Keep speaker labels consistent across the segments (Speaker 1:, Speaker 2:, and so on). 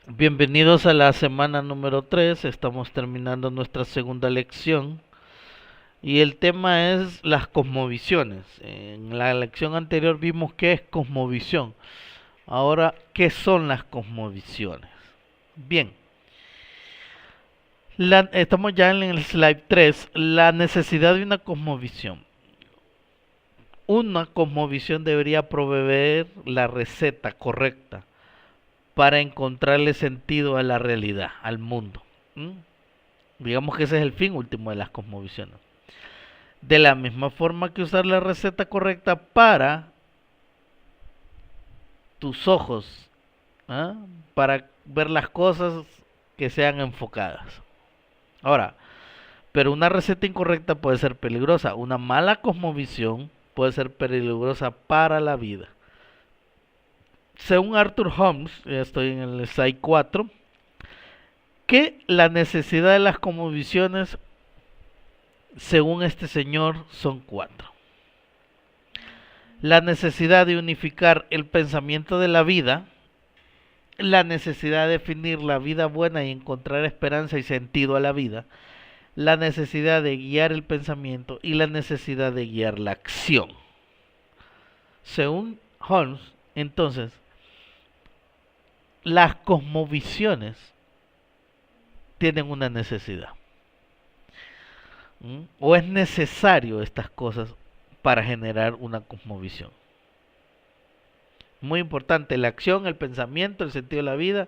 Speaker 1: Bienvenidos a la semana número 3. Estamos terminando nuestra segunda lección y el tema es las cosmovisiones. En la lección anterior vimos qué es cosmovisión. Ahora, ¿qué son las cosmovisiones? Bien, estamos ya en el slide 3. La necesidad de una cosmovisión. Una cosmovisión debería proveer la receta correcta para encontrarle sentido a la realidad, al mundo. ¿Mm? Digamos que ese es el fin último de las cosmovisiones. De la misma forma que usar la receta correcta para tus ojos, ¿ah? Para ver las cosas que sean enfocadas. Ahora, pero una receta incorrecta puede ser peligrosa. Una mala cosmovisión puede ser peligrosa para la vida. Según Arthur Holmes, ya estoy en el slide 4, que la necesidad de las cosmovisiones, según este señor, son cuatro. La necesidad de unificar el pensamiento de la vida, la necesidad de definir la vida buena y encontrar esperanza y sentido a la vida, la necesidad de guiar el pensamiento y la necesidad de guiar la acción. Según Holmes, entonces, las cosmovisiones tienen una necesidad. ¿O es necesario estas cosas para generar una cosmovisión? Muy importante, la acción, el pensamiento, el sentido de la vida,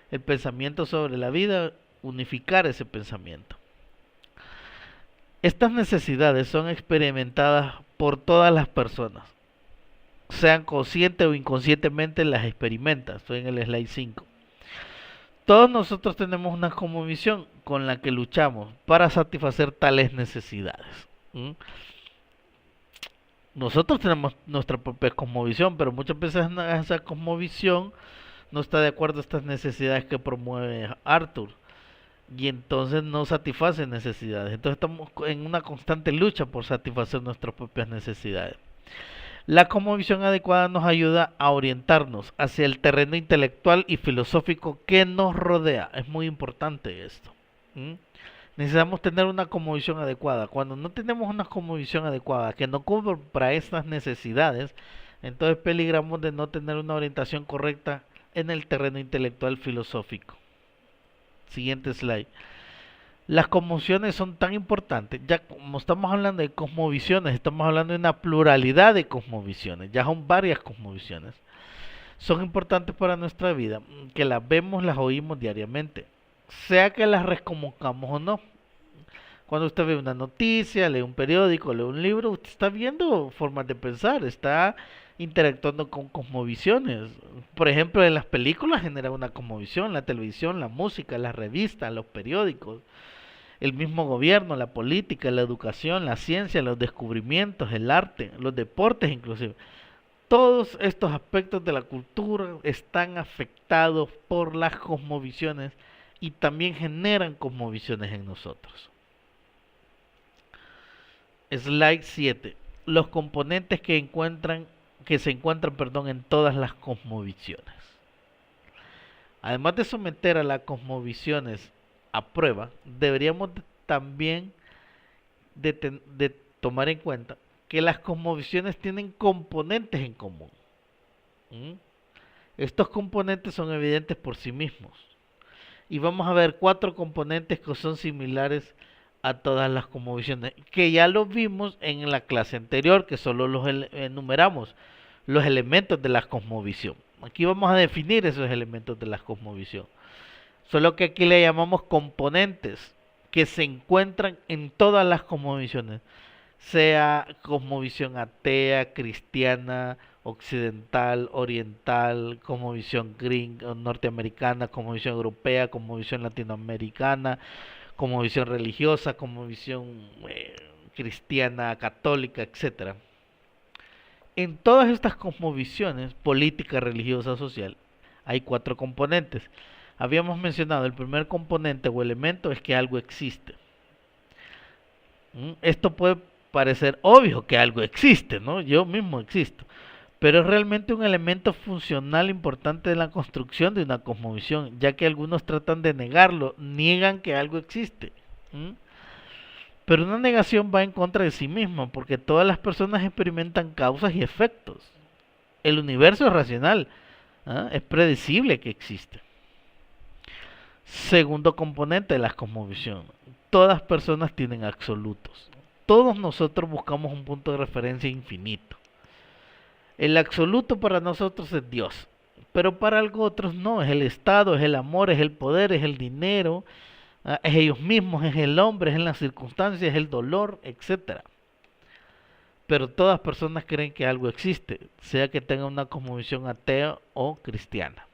Speaker 1: el pensamiento sobre la vida, unificar ese pensamiento. Estas necesidades son experimentadas por todas las personas, sean conscientes o inconscientemente las experimentan. Estoy en el slide 5. Todos nosotros tenemos una cosmovisión con la que luchamos para satisfacer tales necesidades. ¿Mm? Nosotros tenemos nuestra propia cosmovisión, pero muchas veces esa cosmovisión no está de acuerdo a estas necesidades que promueve Arthur y entonces no satisface necesidades. Entonces estamos en una constante lucha por satisfacer nuestras propias necesidades. La cosmovisión adecuada nos ayuda a orientarnos hacia el terreno intelectual y filosófico que nos rodea. Es muy importante esto. ¿Mm? Necesitamos tener una cosmovisión adecuada. Cuando no tenemos una cosmovisión adecuada que no cubra estas necesidades, entonces peligramos de no tener una orientación correcta en el terreno intelectual filosófico. Siguiente slide. Las cosmovisiones son tan importantes, ya como estamos hablando de cosmovisiones, estamos hablando de una pluralidad de cosmovisiones, ya son varias cosmovisiones. Son importantes para nuestra vida, que las vemos, las oímos diariamente, sea que las reconozcamos o no. Cuando usted ve una noticia, lee un periódico, lee un libro, usted está viendo formas de pensar, está interactuando con cosmovisiones. Por ejemplo, en las películas genera una cosmovisión, la televisión, la música, las revistas, los periódicos, el mismo gobierno, la política, la educación, la ciencia, los descubrimientos, el arte, los deportes inclusive. Todos estos aspectos de la cultura están afectados por las cosmovisiones y también generan cosmovisiones en nosotros. Slide 7. Los componentes que se encuentran, en todas las cosmovisiones. Además de someter a las cosmovisiones a prueba, deberíamos también de tomar en cuenta que las cosmovisiones tienen componentes en común. ¿Mm? Estos componentes son evidentes por sí mismos. Y vamos a ver cuatro componentes que son similares a todas las cosmovisiones, que ya lo vimos en la clase anterior, que solo los enumeramos, los elementos de la cosmovisión. Aquí vamos a definir esos elementos de la cosmovisión. Solo que aquí le llamamos componentes que se encuentran en todas las cosmovisiones, sea cosmovisión atea, cristiana, occidental, oriental, cosmovisión gringa, norteamericana, cosmovisión europea, cosmovisión latinoamericana, cosmovisión religiosa, cosmovisión cristiana, católica, etcétera. En todas estas cosmovisiones, política, religiosa, social, hay cuatro componentes. Habíamos mencionado el primer componente o elemento es que algo existe. Esto puede parecer obvio que algo existe, ¿no? Yo mismo existo. pero es realmente un elemento funcional importante de la construcción de una cosmovisión, ya que algunos tratan de negarlo, niegan que algo existe. ¿Mm? Pero una negación va en contra de sí misma, porque todas las personas experimentan causas y efectos. El universo es racional, ¿ah? Es predecible que existe. Segundo componente de la cosmovisión. Todas personas tienen absolutos. Todos nosotros buscamos un punto de referencia infinito. El absoluto para nosotros es Dios, pero para algo otros no, es el Estado, es el amor, es el poder, es el dinero, es ellos mismos, es el hombre, es en las circunstancias, es el dolor, etcétera. Pero todas personas creen que algo existe, sea que tenga una cosmovisión atea o cristiana.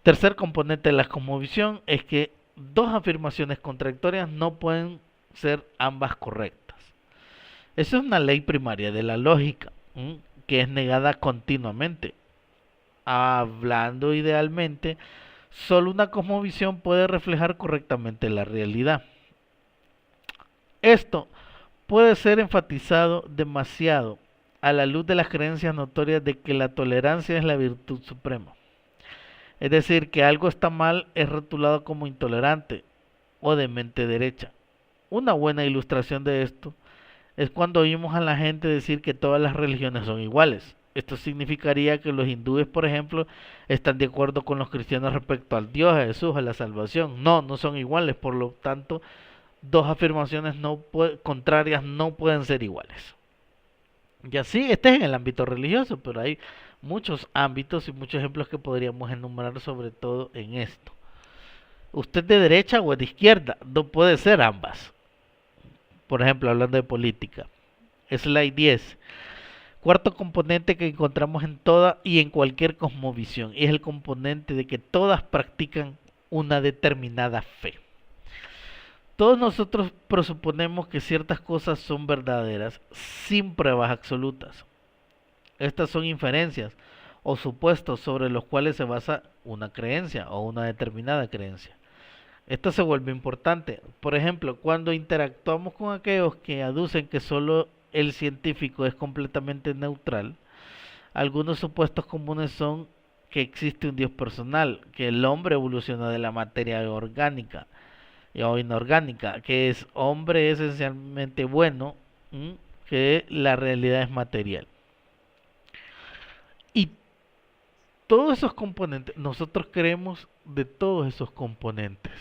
Speaker 1: Tercer componente de la cosmovisión es que dos afirmaciones contradictorias no pueden ser ambas correctas. Esa es una ley primaria de la lógica, que es negada continuamente. Hablando idealmente, solo una cosmovisión puede reflejar correctamente la realidad. Esto puede ser enfatizado demasiado a la luz de las creencias notorias de que la tolerancia es la virtud suprema. Es decir, que algo está mal es rotulado como intolerante o de mente derecha. Una buena ilustración de esto es cuando oímos a la gente decir que todas las religiones son iguales. Esto significaría que los hindúes, por ejemplo, están de acuerdo con los cristianos respecto al Dios, a Jesús, a la salvación. No, no son iguales, por lo tanto, dos afirmaciones contrarias no pueden ser iguales. Y así, este es en el ámbito religioso, pero hay muchos ámbitos y muchos ejemplos que podríamos enumerar, sobre todo en esto. Usted de derecha o de izquierda, no puede ser ambas. Por ejemplo, hablando de política. Slide 10. Cuarto componente que encontramos en toda y en cualquier cosmovisión, y es el componente de que todas practican una determinada fe. Todos nosotros presuponemos que ciertas cosas son verdaderas sin pruebas absolutas. Estas son inferencias o supuestos sobre los cuales se basa una creencia o una determinada creencia. Esto se vuelve importante. Por ejemplo, cuando interactuamos con aquellos que aducen que solo el científico es completamente neutral, algunos supuestos comunes son que existe un Dios personal, que el hombre evoluciona de la materia orgánica o inorgánica, que es hombre esencialmente bueno, que la realidad es material. Y todos esos componentes, nosotros creemos de todos esos componentes.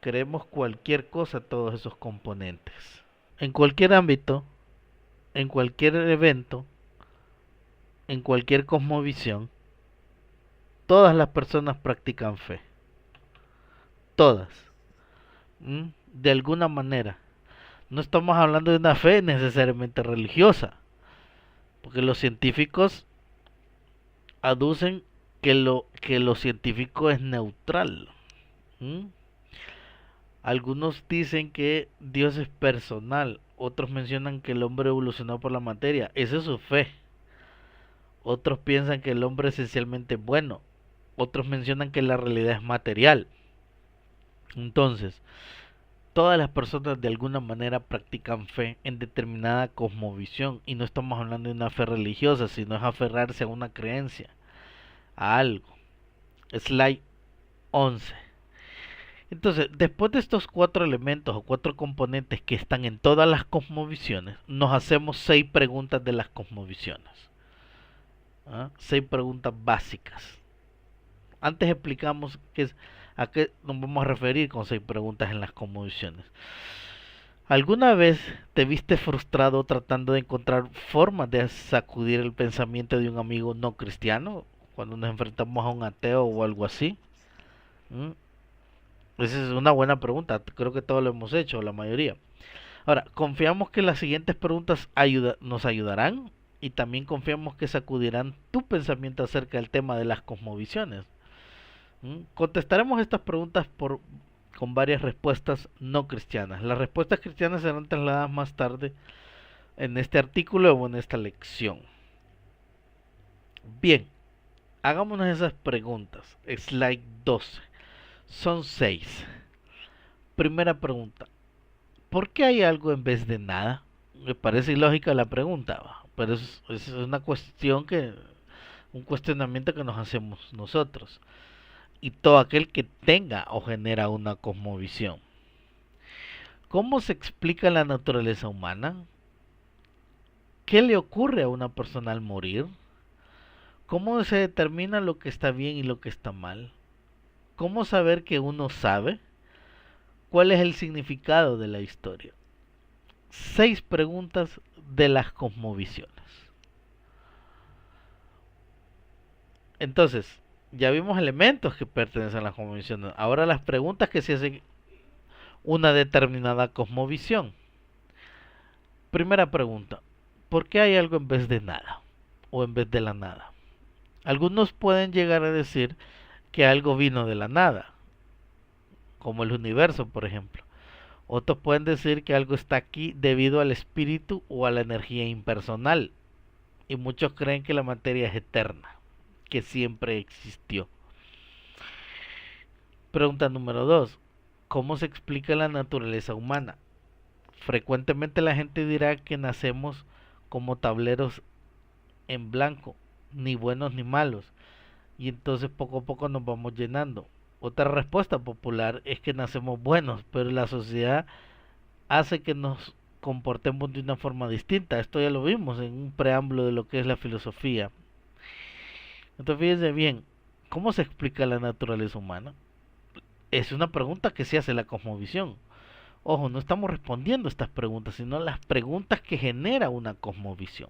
Speaker 1: Creemos cualquier cosa, todos esos componentes. En cualquier ámbito, en cualquier evento, en cualquier cosmovisión, todas las personas practican fe. Todas. De alguna manera. No estamos hablando de una fe necesariamente religiosa, porque los científicos aducen que lo científico es neutral. Algunos dicen que Dios es personal, otros mencionan que el hombre evolucionó por la materia. Esa es su fe. Otros piensan que el hombre es esencialmente bueno, otros mencionan que la realidad es material. Entonces, todas las personas de alguna manera practican fe en determinada cosmovisión, y no estamos hablando de una fe religiosa, sino es aferrarse a una creencia, a algo. Slide 11. Entonces, después de estos cuatro elementos o cuatro componentes que están en todas las cosmovisiones, nos hacemos 6 preguntas de las cosmovisiones. 6 preguntas básicas. Antes explicamos a qué nos vamos a referir con 6 preguntas en las cosmovisiones. ¿Alguna vez te viste frustrado tratando de encontrar formas de sacudir el pensamiento de un amigo no cristiano cuando nos enfrentamos a un ateo o algo así? Esa es una buena pregunta. Creo que todos lo hemos hecho, la mayoría. Ahora, confiamos que las siguientes preguntas nos ayudarán, y también confiamos que sacudirán tu pensamiento acerca del tema de las cosmovisiones. Contestaremos estas preguntas con varias respuestas no cristianas. Las respuestas cristianas serán trasladadas más tarde en este artículo o en esta lección. Bien, hagámonos esas preguntas. Slide 12. Son 6. Primera pregunta: ¿por qué hay algo en vez de nada? Me parece ilógica la pregunta, ¿va? Pero es una cuestión un cuestionamiento que nos hacemos nosotros. Y todo aquel que tenga o genera una cosmovisión. ¿Cómo se explica la naturaleza humana? ¿Qué le ocurre a una persona al morir? ¿Cómo se determina lo que está bien y lo que está mal? ¿Cómo saber que uno sabe? ¿Cuál es el significado de la historia? 6 preguntas de las cosmovisiones. Entonces, ya vimos elementos que pertenecen a las cosmovisiones. Ahora las preguntas que se hacen una determinada cosmovisión. Primera pregunta, ¿por qué hay algo en vez de nada? O en vez de la nada. Algunos pueden llegar a decir que algo vino de la nada, como el universo, por ejemplo. Otros pueden decir que algo está aquí debido al espíritu o a la energía impersonal. Y muchos creen que la materia es eterna, que siempre existió. Pregunta número 2. ¿Cómo se explica la naturaleza humana? Frecuentemente la gente dirá que nacemos como tableros en blanco, ni buenos ni malos, y entonces poco a poco nos vamos llenando. Otra respuesta popular es que nacemos buenos, pero la sociedad hace que nos comportemos de una forma distinta. Esto ya lo vimos en un preámbulo de lo que es la filosofía. Entonces fíjense bien, ¿cómo se explica la naturaleza humana? Es una pregunta que se hace la cosmovisión. Ojo, no estamos respondiendo estas preguntas, sino las preguntas que genera una cosmovisión.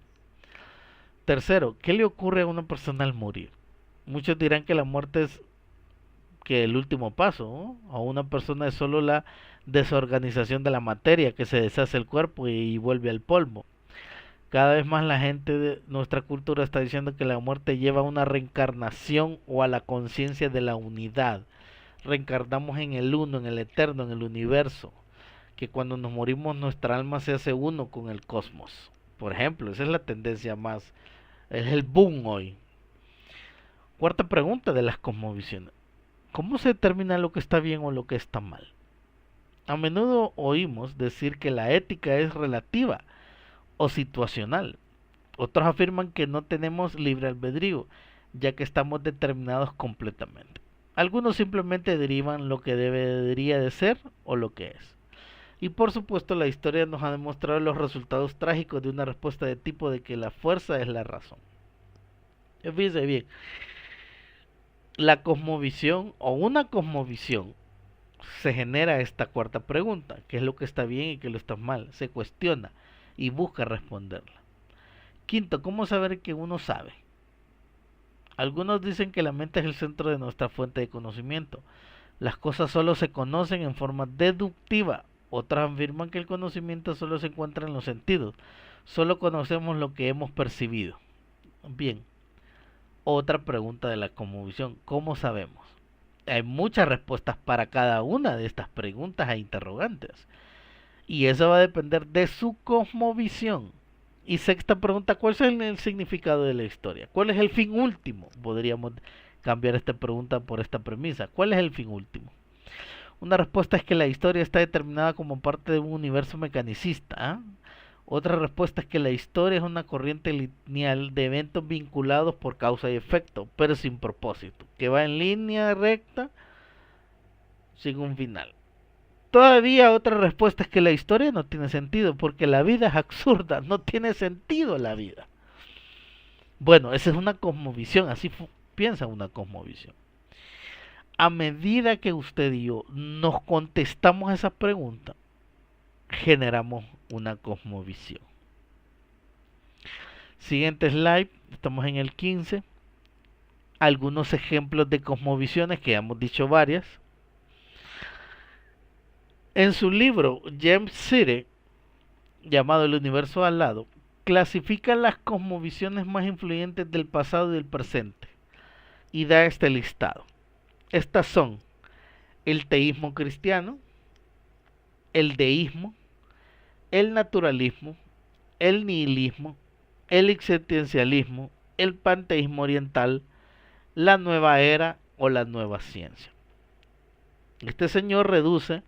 Speaker 1: Tercero, ¿qué le ocurre a una persona al morir? Muchos dirán que la muerte es que el último paso, ¿no? A una persona es solo la desorganización de la materia, que se deshace el cuerpo y vuelve al polvo. Cada vez más la gente de nuestra cultura está diciendo que la muerte lleva a una reencarnación o a la conciencia de la unidad. Reencarnamos en el uno, en el eterno, en el universo. Que cuando nos morimos nuestra alma se hace uno con el cosmos. Por ejemplo, esa es la tendencia más, es el boom hoy. Cuarta pregunta de las cosmovisiones. ¿Cómo se determina lo que está bien o lo que está mal? A menudo oímos decir que la ética es relativa o situacional. Otros afirman que no tenemos libre albedrío, ya que estamos determinados completamente. Algunos simplemente derivan lo que debería de ser o lo que es. Y por supuesto la historia nos ha demostrado los resultados trágicos de una respuesta de tipo de que la fuerza es la razón. Fíjense bien, la cosmovisión o una cosmovisión se genera esta cuarta pregunta, qué es lo que está bien y qué lo está mal, se cuestiona y busca responderla. Quinto, ¿cómo saber que uno sabe? Algunos dicen que la mente es el centro de nuestra fuente de conocimiento. Las cosas solo se conocen en forma deductiva. Otras afirman que el conocimiento solo se encuentra en los sentidos. Solo conocemos lo que hemos percibido. Bien, otra pregunta de la cosmovisión, ¿cómo sabemos? Hay muchas respuestas para cada una de estas preguntas e interrogantes. Y eso va a depender de su cosmovisión. Y sexta pregunta, ¿cuál es el significado de la historia? ¿Cuál es el fin último? Podríamos cambiar esta pregunta por esta premisa. ¿Cuál es el fin último? Una respuesta es que la historia está determinada como parte de un universo mecanicista. Otra respuesta es que la historia es una corriente lineal de eventos vinculados por causa y efecto, pero sin propósito, que va en línea recta sin un final. Todavía otra respuesta es que la historia no tiene sentido, porque la vida es absurda, no tiene sentido la vida. Bueno, esa es una cosmovisión, así piensa una cosmovisión. A medida que usted y yo nos contestamos a esa pregunta, generamos una cosmovisión. Siguiente slide, estamos en el 15. Algunos ejemplos de cosmovisiones, que ya hemos dicho varias. En su libro James Sire, llamado El universo al lado, clasifica las cosmovisiones más influyentes del pasado y del presente y da este listado. Estas son el teísmo cristiano, el deísmo, el naturalismo, el nihilismo, el existencialismo, el panteísmo oriental, la nueva era o la nueva ciencia. Este señor reduce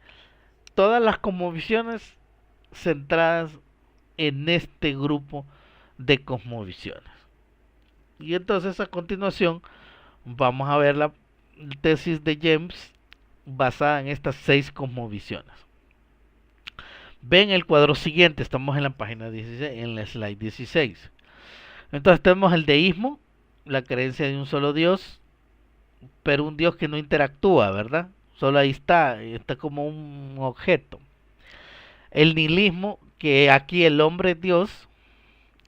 Speaker 1: todas las cosmovisiones centradas en este grupo de cosmovisiones. Y entonces a continuación vamos a ver la tesis de James basada en estas 6 cosmovisiones. Ven el cuadro siguiente, estamos en la página 16, en la slide 16. Entonces tenemos el deísmo, la creencia de un solo Dios, pero un Dios que no interactúa, ¿verdad? Solo ahí está como un objeto. El nihilismo, que aquí el hombre es Dios.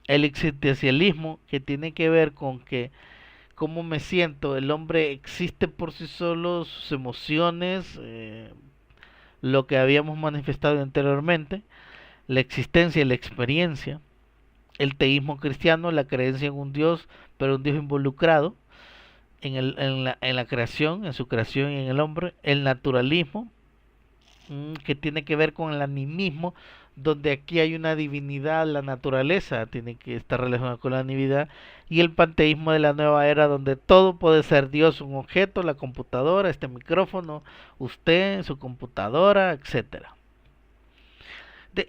Speaker 1: El existencialismo, que tiene que ver con que cómo me siento, el hombre existe por sí solo, sus emociones, lo que habíamos manifestado anteriormente, la existencia y la experiencia. El teísmo cristiano, la creencia en un Dios, pero un Dios involucrado en la creación, en su creación y en el hombre. El naturalismo, que tiene que ver con el animismo, donde aquí hay una divinidad, la naturaleza tiene que estar relacionada con la divinidad. Y el panteísmo de la nueva era, donde todo puede ser Dios, un objeto, la computadora, este micrófono, usted, su computadora, etcétera.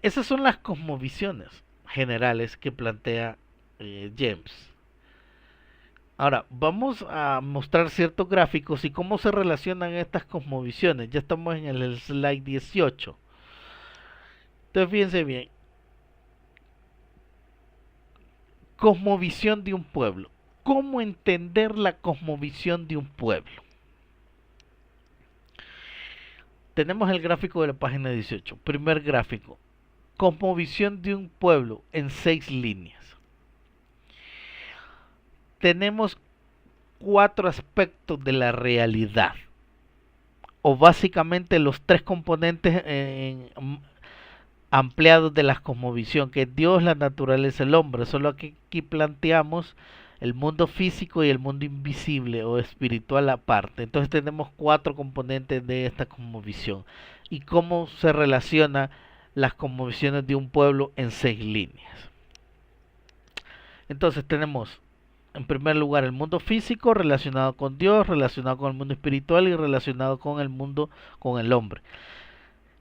Speaker 1: Esas son las cosmovisiones generales que plantea James. Ahora, vamos a mostrar ciertos gráficos y cómo se relacionan estas cosmovisiones. Ya estamos en el slide 18. Entonces, fíjense bien. Cosmovisión de un pueblo. ¿Cómo entender la cosmovisión de un pueblo? Tenemos el gráfico de la página 18. Primer gráfico. Cosmovisión de un pueblo en 6 líneas. Tenemos 4 aspectos de la realidad, o básicamente los 3 componentes ampliados de la cosmovisión, que es Dios, la naturaleza, el hombre. Solo que aquí planteamos el mundo físico y el mundo invisible o espiritual aparte. Entonces tenemos 4 componentes de esta cosmovisión. Y cómo se relaciona las cosmovisiones de un pueblo en 6 líneas. Entonces tenemos en primer lugar el mundo físico relacionado con Dios, relacionado con el mundo espiritual y relacionado con el mundo, con el hombre.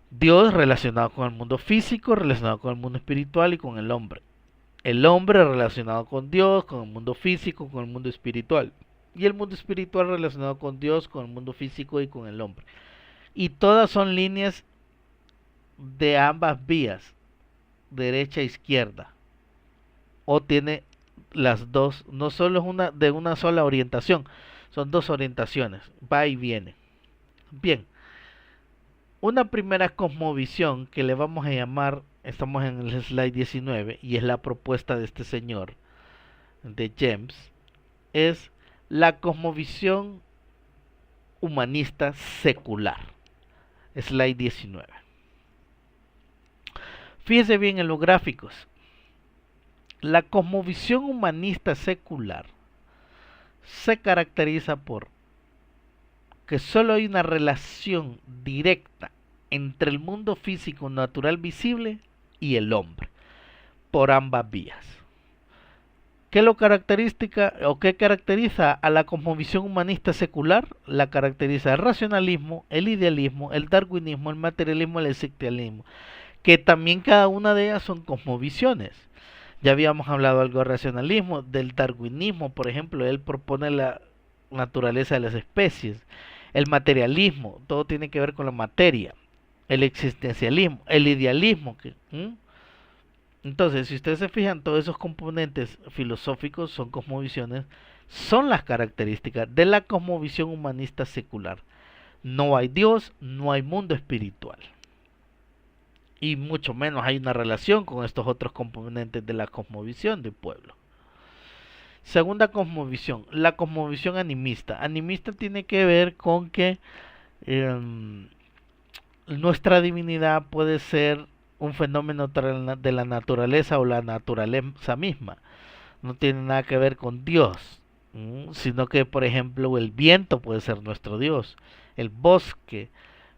Speaker 1: Dios relacionado con el mundo físico, relacionado con el mundo espiritual y con el hombre. El hombre relacionado con Dios, con el mundo físico, con el mundo espiritual. Y el mundo espiritual relacionado con Dios, con el mundo físico y con el hombre. Y todas son líneas de ambas vías, derecha e izquierda. O tiene las dos, no solo es una de una sola orientación, son 2 orientaciones, va y viene. Bien, una primera cosmovisión que le vamos a llamar, estamos en el slide 19 y es la propuesta de este señor, de James, es la cosmovisión humanista secular. Slide 19. Fíjese bien en los gráficos. La cosmovisión humanista secular se caracteriza por que solo hay una relación directa entre el mundo físico natural visible y el hombre, por ambas vías. ¿Qué lo caracteriza o qué caracteriza a la cosmovisión humanista secular? La caracteriza el racionalismo, el idealismo, el darwinismo, el materialismo, el existencialismo, que también cada una de ellas son cosmovisiones. Ya habíamos hablado algo del racionalismo, del darwinismo, por ejemplo, él propone la naturaleza de las especies. El materialismo, todo tiene que ver con la materia. El existencialismo, el idealismo. Entonces, si ustedes se fijan, todos esos componentes filosóficos son cosmovisiones, son las características de la cosmovisión humanista secular. No hay Dios, no hay mundo espiritual. Y mucho menos hay una relación con estos otros componentes de la cosmovisión del pueblo. Segunda cosmovisión, la cosmovisión animista. Animista tiene que ver con que nuestra divinidad puede ser un fenómeno de la naturaleza o la naturaleza misma. No tiene nada que ver con Dios, sino que, por ejemplo, el viento puede ser nuestro Dios, el bosque,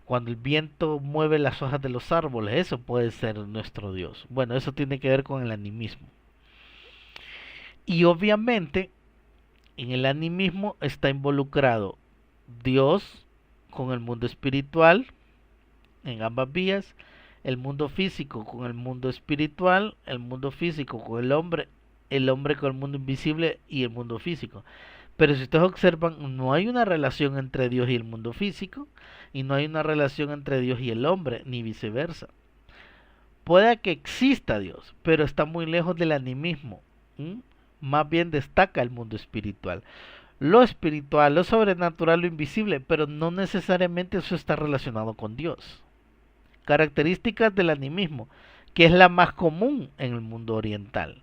Speaker 1: cuando el viento mueve las hojas de los árboles, eso puede ser nuestro Dios. Bueno, eso tiene que ver con el animismo. Y obviamente, en el animismo está involucrado Dios con el mundo espiritual, en ambas vías, el mundo físico con el mundo espiritual, el mundo físico con el hombre con el mundo invisible y el mundo físico. Pero si ustedes observan, no hay una relación entre Dios y el mundo físico, y no hay una relación entre Dios y el hombre, ni viceversa. Puede que exista Dios, pero está muy lejos del animismo. ¿Mm? Más bien destaca el mundo espiritual. Lo espiritual, lo sobrenatural, lo invisible, pero no necesariamente eso está relacionado con Dios. Características del animismo, que es la más común en el mundo oriental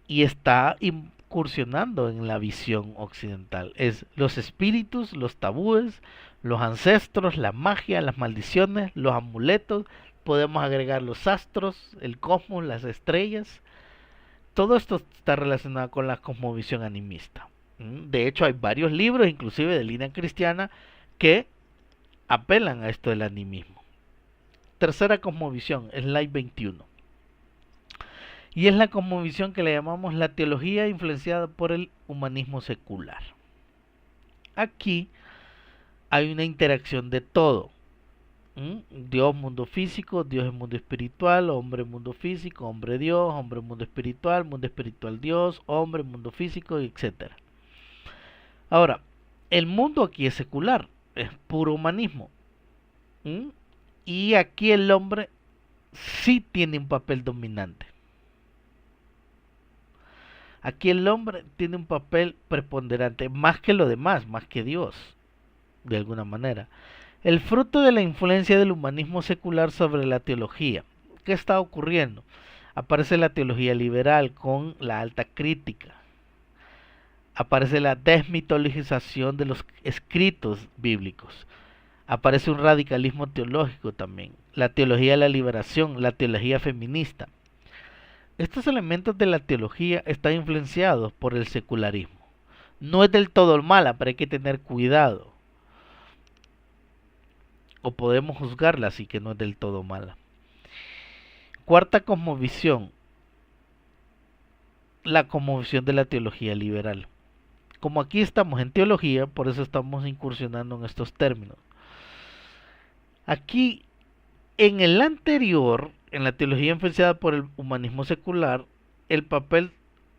Speaker 1: y está incursionando en la visión occidental. Es los espíritus, los tabúes, los ancestros, la magia, las maldiciones, los amuletos, podemos agregar los astros, el cosmos, las estrellas. Todo esto está relacionado con la cosmovisión animista. De hecho, hay varios libros, inclusive de línea cristiana, que apelan a esto del animismo. Tercera cosmovisión, Slide 21. Y es la cosmovisión que le llamamos la teología influenciada por el humanismo secular. Aquí hay una interacción de todo. Dios, mundo físico, Dios es mundo espiritual, hombre, mundo físico, hombre, Dios, hombre, mundo espiritual, Dios, hombre, mundo físico, etc. Ahora, el mundo aquí es secular, es puro humanismo. Y aquí el hombre sí tiene un papel dominante. Aquí el hombre tiene un papel preponderante, más que lo demás, más que Dios, de alguna manera. El fruto de la influencia del humanismo secular sobre la teología. ¿Qué está ocurriendo? Aparece la teología liberal con la alta crítica. Aparece la desmitologización de los escritos bíblicos. Aparece un radicalismo teológico también. La teología de la liberación, la teología feminista. Estos elementos de la teología están influenciados por el secularismo. No es del todo mala, pero hay que tener cuidado. O podemos juzgarla así que no es del todo mala. Cuarta cosmovisión. La cosmovisión de la teología liberal. Como aquí estamos en teología, por eso estamos incursionando en estos términos. Aquí, en el anterior, en la teología influenciada por el humanismo secular, el papel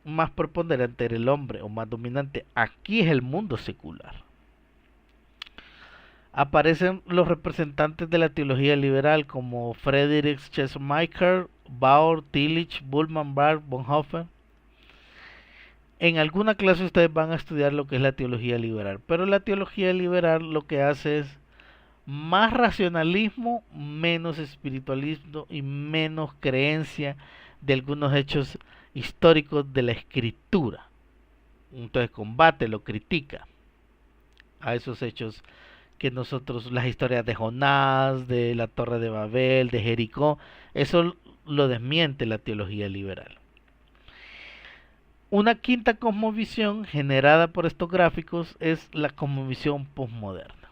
Speaker 1: más preponderante era el hombre, o más dominante. Aquí es el mundo secular. Aparecen los representantes de la teología liberal como Friedrich Schleiermacher, Bauer, Tillich, Bultmann, Barth, Bonhoeffer. En alguna clase ustedes van a estudiar lo que es la teología liberal, pero la teología liberal lo que hace es más racionalismo, menos espiritualismo y menos creencia de algunos hechos históricos de la escritura. Entonces combate, lo critica a esos hechos que nosotros, las historias de Jonás, de la Torre de Babel, de Jericó, eso lo desmiente la teología liberal. Una quinta cosmovisión generada por estos gráficos es la cosmovisión posmoderna.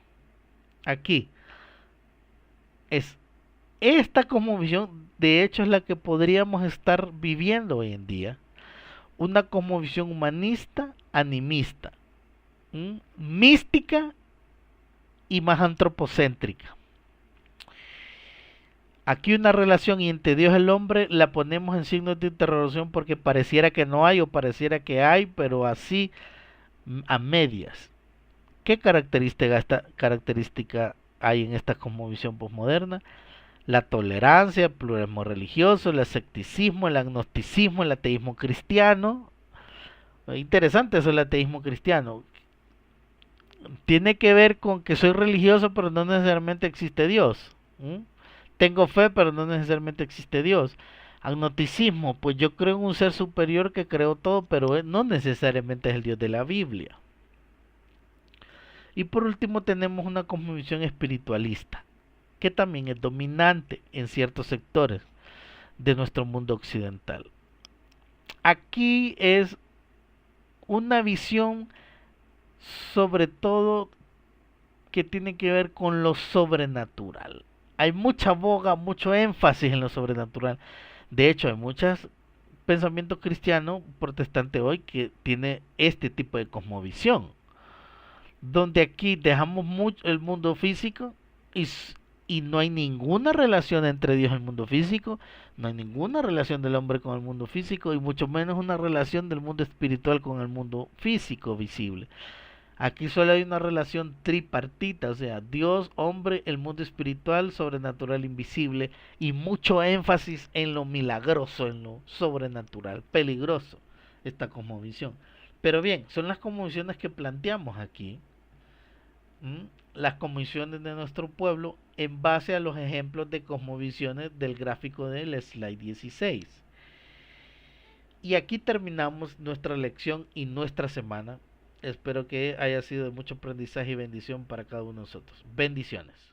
Speaker 1: Aquí es esta cosmovisión, de hecho es la que podríamos estar viviendo hoy en día, una cosmovisión humanista, animista, mística y más antropocéntrica. Aquí una relación entre Dios y el hombre la ponemos en signos de interrogación porque pareciera que no hay o pareciera que hay, pero así a medias. ¿Qué característica hay en esta cosmovisión posmoderna? La tolerancia, el pluralismo religioso, el escepticismo, el agnosticismo, el ateísmo cristiano. Interesante eso, el ateísmo cristiano. Tiene que ver con que soy religioso, pero no necesariamente existe Dios. Tengo fe, pero no necesariamente existe Dios. Agnosticismo, pues yo creo en un ser superior que creó todo, pero no necesariamente es el Dios de la Biblia. Y por último tenemos una cosmovisión espiritualista, que también es dominante en ciertos sectores de nuestro mundo occidental. Aquí es una visión sobre todo que tiene que ver con lo sobrenatural. Hay mucha boga, mucho énfasis en lo sobrenatural. De hecho, hay muchos pensamientos cristianos protestantes hoy que tiene este tipo de cosmovisión, donde aquí dejamos mucho el mundo físico y no hay ninguna relación entre Dios y el mundo físico, no hay ninguna relación del hombre con el mundo físico y mucho menos una relación del mundo espiritual con el mundo físico visible. Aquí solo hay una relación tripartita, o sea, Dios, hombre, el mundo espiritual, sobrenatural, invisible, y mucho énfasis en lo milagroso, en lo sobrenatural, peligroso, esta cosmovisión. Pero bien, son las cosmovisiones que planteamos aquí, ¿m? Las cosmovisiones de nuestro pueblo en base a los ejemplos de cosmovisiones del gráfico del slide 16. Y aquí terminamos nuestra lección y nuestra semana. Espero que haya sido de mucho aprendizaje y bendición para cada uno de nosotros. Bendiciones.